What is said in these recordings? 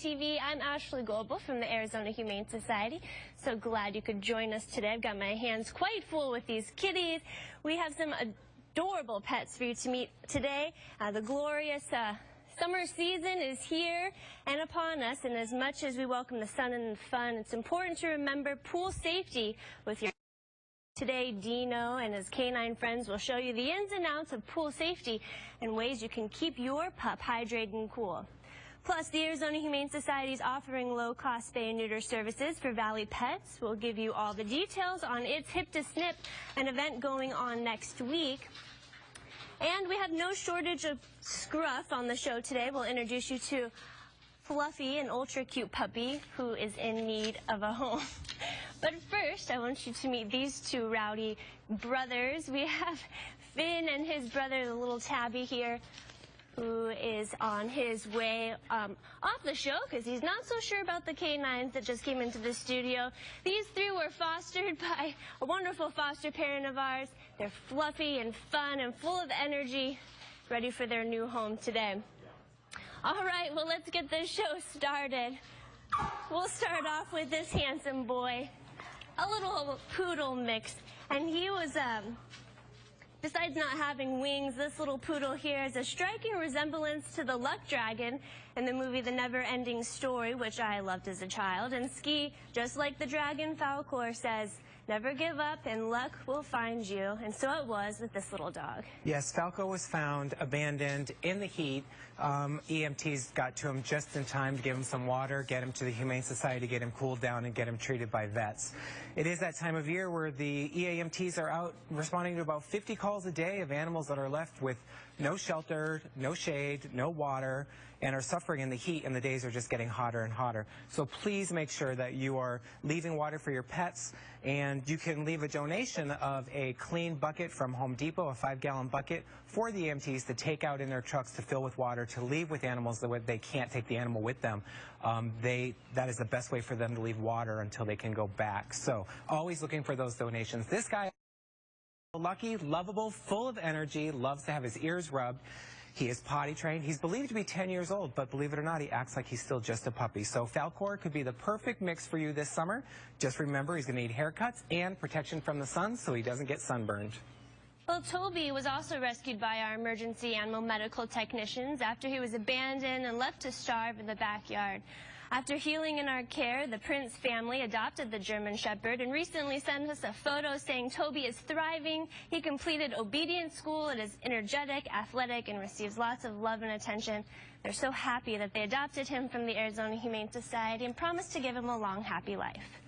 TV. I'm Ashley Goebel from the Arizona Humane Society. So glad you could join us today. I've got my hands quite full with these kitties. We have some adorable pets for you to meet today. The glorious summer season is here and upon us, and as much as we welcome the sun and fun, it's important to remember pool safety with your Today, Dino and his canine friends will show you the ins and outs of pool safety and ways you can keep your pup hydrated and cool. Plus, the Arizona Humane Society is offering low-cost spay and neuter services for Valley Pets. We'll give you all the details on its Hip to Snip, an event going on next week. And we have no shortage of scruff on the show today. We'll introduce you to Fluffy, an ultra-cute puppy who is in need of a home. But first, I want you to meet these two rowdy brothers. We have Finn and his brother, the little Tabby here, who is on his way off the show because he's not so sure about the canines that just came into the studio. These three were fostered by a wonderful foster parent of ours. They're fluffy and fun and full of energy, ready for their new home today. All right, well, let's get this show started. We'll start off with this handsome boy, a little poodle mix, and he was, besides not having wings, this little poodle here has a striking resemblance to the luck dragon in the movie The Never-Ending Story, which I loved as a child. And Ski, just like the dragon, Falkor says, never give up and luck will find you. And so it was with this little dog. Yes, Falco was found abandoned in the heat. EMTs got to him just in time to give him some water, get him to the Humane Society, get him cooled down, and get him treated by vets. It is that time of year where the EAMTs are out responding to about 50 calls a day of animals that are left with no shelter, no shade, no water, and are suffering in the heat, and the days are just getting hotter and hotter. So please make sure that you are leaving water for your pets, and you can leave a donation of a clean bucket from Home Depot, a 5-gallon bucket, for the EMTs to take out in their trucks to fill with water, to leave with animals that they can't take the animal with them. That is the best way for them to leave water until they can go back. So always looking for those donations. This guy, lucky, lovable, full of energy, loves to have his ears rubbed. He is potty trained. He's believed to be 10 years old, but believe it or not, he acts like he's still just a puppy. So Falkor could be the perfect mix for you this summer. Just remember, he's going to need haircuts and protection from the sun so he doesn't get sunburned. Well, Toby was also rescued by our emergency animal medical technicians after he was abandoned and left to starve in the backyard. After healing in our care, the Prince family adopted the German Shepherd and recently sent us a photo saying Toby is thriving. He completed obedience school and is energetic, athletic, and receives lots of love and attention. They're so happy that they adopted him from the Arizona Humane Society and promised to give him a long, happy life.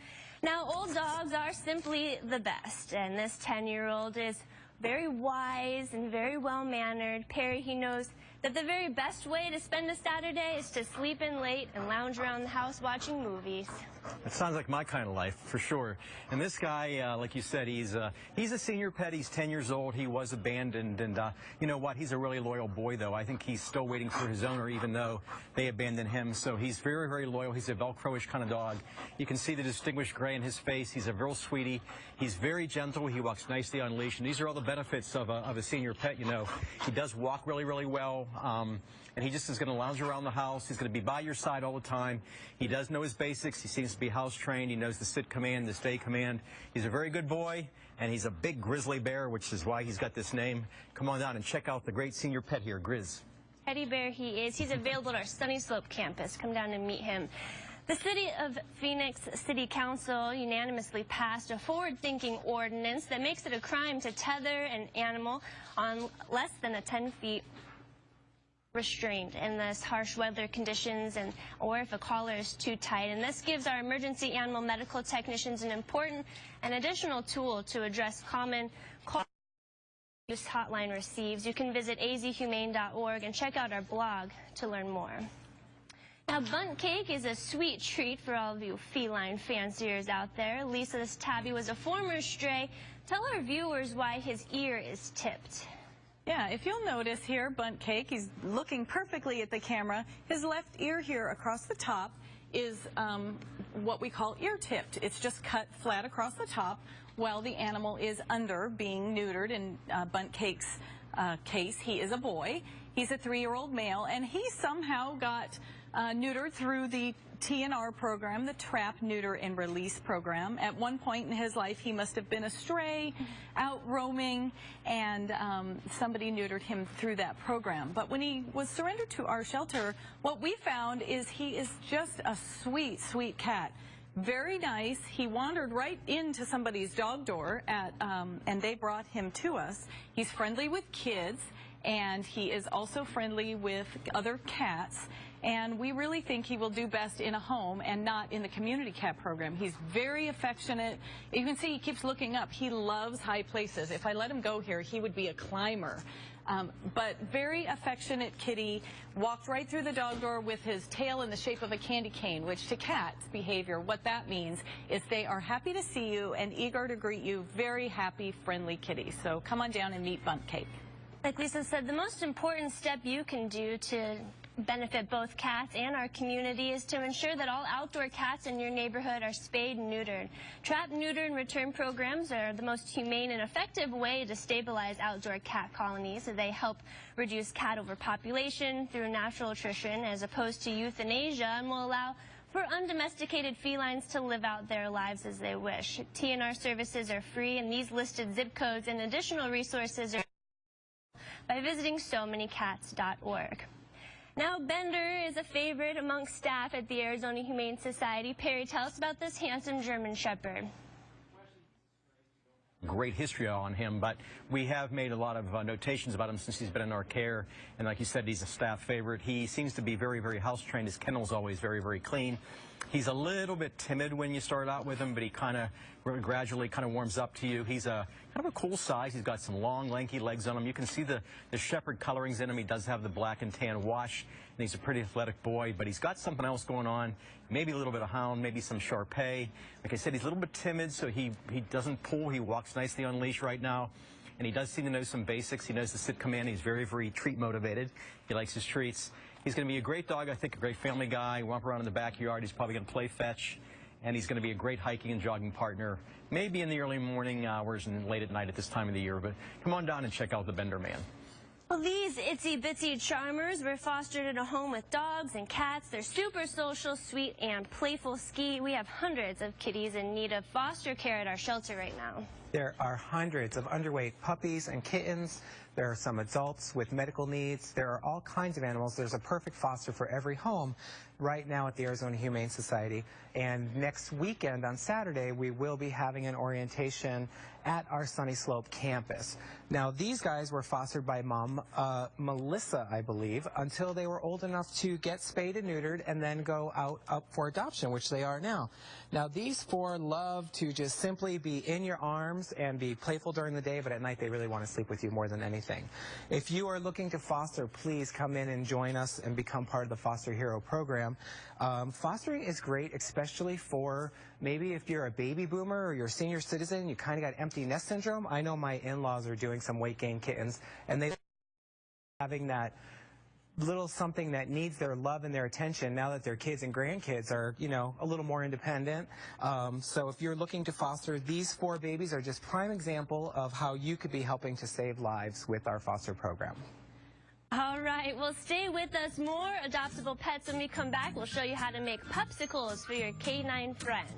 Now, old dogs are simply the best, and this 10-year-old is very wise and very well-mannered. Perry, he knows that the very best way to spend a Saturday is to sleep in late and lounge around the house watching movies. It sounds like my kind of life, for sure. And this guy, like you said, he's a senior pet. He's 10 years old. He was abandoned. And you know what? He's a really loyal boy, though. I think he's still waiting for his owner, even though they abandoned him. So he's very, very loyal. He's a Velcro-ish kind of dog. You can see the distinguished gray in his face. He's a real sweetie. He's very gentle. He walks nicely on leash. And these are all the benefits of a senior pet, you know. He does walk really, really well. And he just is going to lounge around the house. He's going to be by your side all the time. He does know his basics. He seems to be house trained. He knows the sit command, the stay command. He's a very good boy, and he's a big grizzly bear, which is why he's got this name. Come on down and check out the great senior pet here, Grizz. Teddy bear he is. He's available at our Sunny Slope campus. Come down and meet him. The City of Phoenix City Council unanimously passed a forward-thinking ordinance that makes it a crime to tether an animal on less than a 10-feet restraint in this harsh weather conditions or if a collar is too tight. And this gives our emergency animal medical technicians an important and additional tool to address common call use hotline receives. You can visit azhumane.org and check out our blog to learn more. Now, Bundt Cake is a sweet treat for all of you feline fanciers out there. Lisa's tabby was a former stray. Tell our viewers why his ear is tipped. Yeah, if you'll notice here, Bundt Cake, he's looking perfectly at the camera. His left ear here across the top is what we call ear tipped. It's just cut flat across the top while the animal is under being neutered. In Bundt Cake's case, he is a boy. He's a 3-year-old male, and he somehow got neutered through the TNR program, the Trap, Neuter, and Release program. At one point in his life, he must have been a stray, out roaming, and somebody neutered him through that program. But when he was surrendered to our shelter, what we found is he is just a sweet, sweet cat. Very nice. He wandered right into somebody's dog door and they brought him to us. He's friendly with kids, and he is also friendly with other cats. And we really think he will do best in a home and not in the community cat program. He's very affectionate. You can see he keeps looking up. He loves high places. If I let him go here, he would be a climber. But very affectionate kitty, walked right through the dog door with his tail in the shape of a candy cane, which to cats' behavior, what that means is they are happy to see you and eager to greet you. Very happy, friendly kitty. So come on down and meet Bundt Cake. Like Lisa said, the most important step you can do to benefit both cats and our community is to ensure that all outdoor cats in your neighborhood are spayed and neutered. Trap, neuter, and return programs are the most humane and effective way to stabilize outdoor cat colonies. They help reduce cat overpopulation through natural attrition as opposed to euthanasia, and will allow for undomesticated felines to live out their lives as they wish. TNR services are free, and these listed zip codes and additional resources are by visiting SoManyCats.org. Now, Bender is a favorite amongst staff at the Arizona Humane Society. Perry, tell us about this handsome German Shepherd. Great history on him, but we have made a lot of notations about him since he's been in our care. And like you said, he's a staff favorite. He seems to be very, very house trained. His kennel's always very, very clean. He's a little bit timid when you start out with him, but he kind of gradually warms up to you. He's a kind of a cool size. He's got some long, lanky legs on him. You can see the shepherd colorings in him. He does have the black and tan wash, and he's a pretty athletic boy, but he's got something else going on. Maybe a little bit of hound, maybe some Shar-Pei. Like I said, he's a little bit timid, so he doesn't pull. He walks nicely on leash right now. And he does seem to know some basics. He knows the sit command. He's very, very treat motivated. He likes his treats. He's going to be a great dog, I think, a great family guy. Romp around in the backyard. He's probably going to play fetch. And he's going to be a great hiking and jogging partner, maybe in the early morning hours and late at night at this time of the year. But come on down and check out the Bender Man. Well, these itsy-bitsy charmers were fostered in a home with dogs and cats. They're super social, sweet, and playful. Ski. We have hundreds of kitties in need of foster care at our shelter right now. There are hundreds of underweight puppies and kittens. There are some adults with medical needs. There are all kinds of animals. There's a perfect foster for every home right now at the Arizona Humane Society. And next weekend on Saturday, we will be having an orientation at our Sunny Slope campus. Now, these guys were fostered by Mom, Melissa, I believe, until they were old enough to get spayed and neutered and then go up for adoption, which they are now. Now, these four love to just simply be in your arms and be playful during the day, but at night they really want to sleep with you more than anything. If you are looking to foster, please come in and join us and become part of the Foster Hero program. Fostering is great, especially for maybe if you're a baby boomer or you're a senior citizen, you kind of got empty nest syndrome. I know my in-laws are doing some weight gain kittens, and they having that little something that needs their love and their attention now that their kids and grandkids are, you know, a little more independent. So if you're looking to foster, these four babies are just prime example of how you could be helping to save lives with our foster program. All right, well, stay with us. More adoptable pets when we come back. We'll show you how to make popsicles for your canine friend.